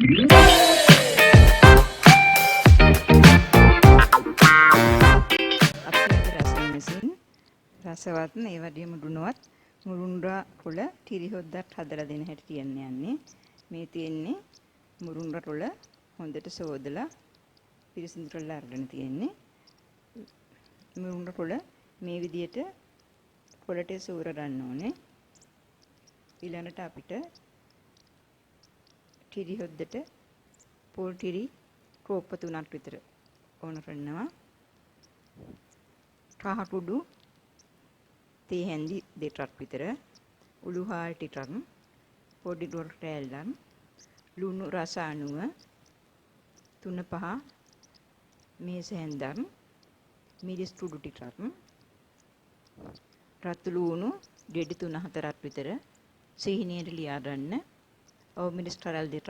රසවත් ඒ වගේම දුණුවත් මුරුංගා කොළ කිරි හොද්දක් හදලා දෙන හැටි කියන්න යන්නේ. මේ තියෙන්නේ මුරුංගා කොළ හොඳට සෝදලා පිරිසිදු කරලා අරගෙන තියෙන්නේ. මුරුංගා කොළ මේ විදියට කොළට සෝර ගන්න ඕනේ. ඊළඟට අපිට කිරි හොද්දට පොල් කිරි කෝප්ප 3ක් විතර ඕන කරනවා. කහ කුඩු තේ හැඳි 2ක් විතර, උළු හාල් ටිකක්, පොඩි ඩොල් කෑල්ලක්, ලුණු රස අණුව 3-5 මේස හැන්දක්, මිරිස් කුඩු ටිකක්, රතු ලුණු ගෙඩි 3-4ක් විතර සීනියට ලියා ගන්න. ඔව් මිරිස් කරල් 2ක්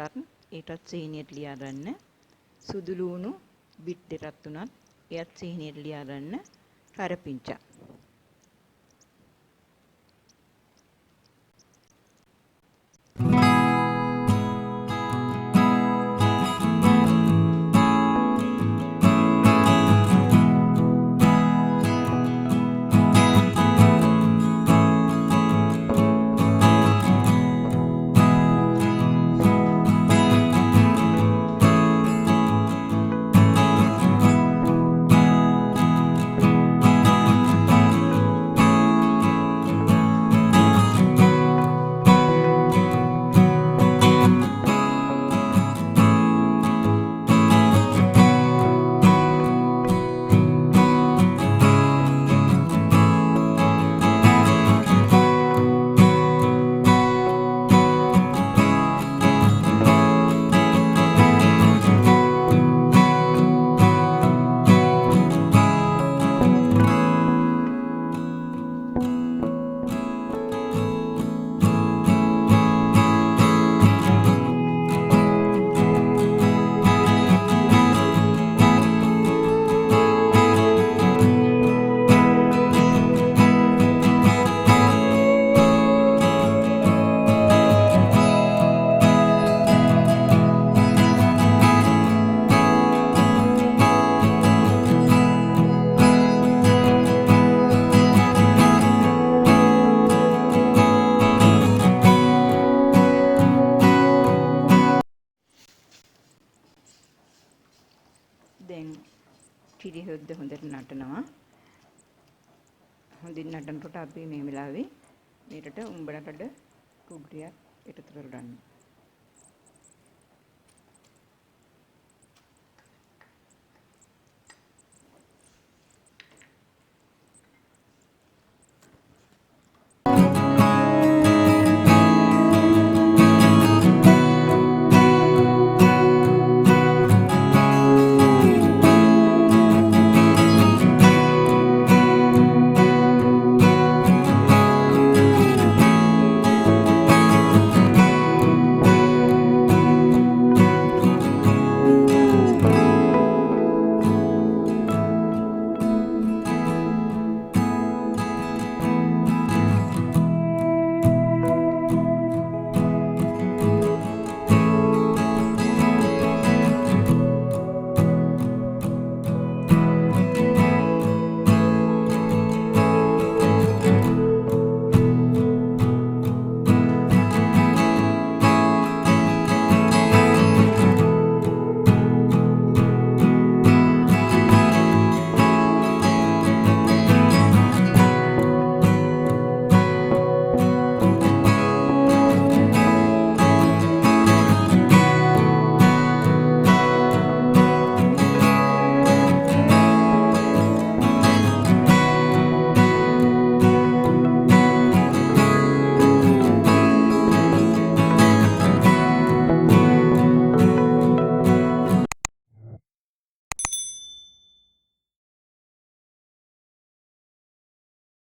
ඒකත් සීනියට ලියා ගන්න. සුදු ලුණු බිට් 2-3ක් ඒත් සීනියට ලියා ගන්න. කරපිංචා දැන් කිරි හොද්ද හොඳට නටනවා. හොඳින් නටනකොට අපි මේ වෙලාවේ මේකට උඹලකට කුඩු ටිකක් එකතු කරගන්න.